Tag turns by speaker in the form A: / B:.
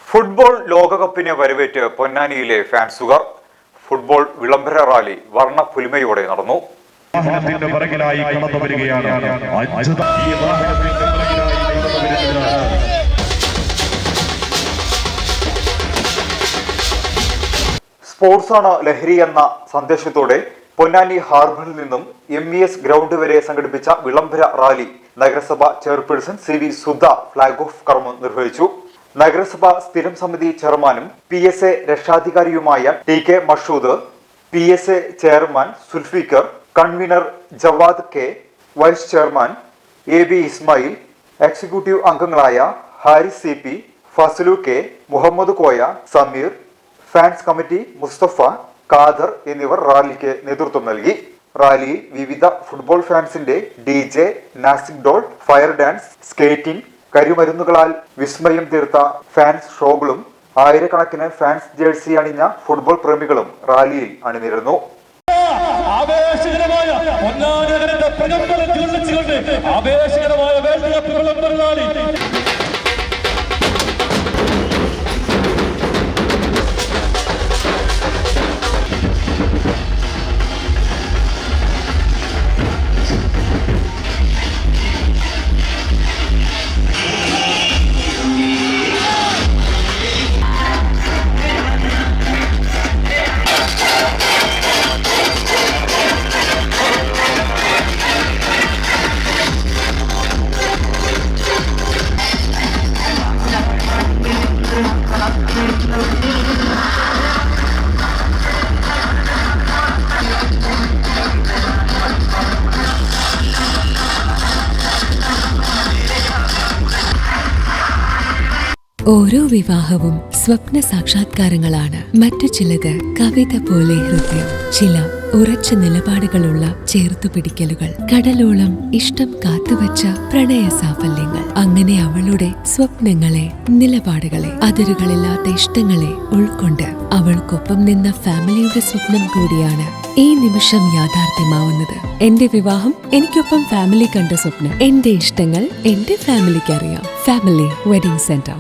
A: Football ലോകകപ്പിനെ വരവേറ്റ് പൊന്നാനിയിലെ ഫാൻസുകാർ. Football വിളംബര rally വർണ്ണ പുലിമയോടെ നടന്നു. സ്പോർട്സാണ് ലഹരി എന്ന സന്ദേശത്തോടെ പൊന്നാനി ഹാർബറിൽ നിന്നും MES ഗ്രൗണ്ട് വരെ സംഘടിപ്പിച്ച വിളംബര റാലി നഗരസഭ chairperson CV Sudha flag off കർമ്മം നിർവഹിച്ചു. നഗരസഭ സ്ഥിരം സമിതി ചെയർമാനും PSA രക്ഷാധികാരിയുമായ TK Mashood, PSA chairman Zulfikar, convener Jawad K, vice chairman AB Ismail, executive അംഗങ്ങളായ Haris CP, Fazalu K, Muhammad Koya, Sameer, fans committee Mustafa, Khader എന്നിവർ റാലിക്ക് നേതൃത്വം നൽകി. റാലിയിൽ വിവിധ ഫുട്ബോൾ ഫാൻസിന്റെ DJ, Nashik dhol, fire dance, skating, കരിമരുന്നുകളാൽ വിസ്മയം തീർത്ത ഫാൻസ് ഷോകളും ആയിരക്കണക്കിന് ഫാൻസ് ജേഴ്സി അണിഞ്ഞ ഫുട്ബോൾ പ്രേമികളും റാലിയിൽ അണിനിരന്നു.
B: ഓരോ വിവാഹവും സ്വപ്ന സാക്ഷാത്കാരങ്ങളാണ്. മറ്റു ചിലത് കവിത പോലെ ഹൃദയം, ചില ഉറച്ച നിലപാടുകളുള്ള ചേർത്തുപിടിക്കലുകൾ, കടലോളം ഇഷ്ടം കാത്തുവച്ച പ്രണയ സാഫല്യങ്ങൾ. അങ്ങനെ അവളുടെ സ്വപ്നങ്ങളെ, നിലപാടുകളെ, അതിരുകളില്ലാത്ത ഇഷ്ടങ്ങളെ ഉൾക്കൊണ്ട് അവൾക്കൊപ്പം നിന്ന ഫാമിലിയുടെ സ്വപ്നം കൂടിയാണ് ഈ നിമിഷം യാഥാർത്ഥ്യമാവുന്നത്. എന്റെ വിവാഹം എനിക്കൊപ്പം ഫാമിലി കണ്ട സ്വപ്നം. എന്റെ ഇഷ്ടങ്ങൾ എന്റെ ഫാമിലിക്ക് അറിയാം. Family wedding centre.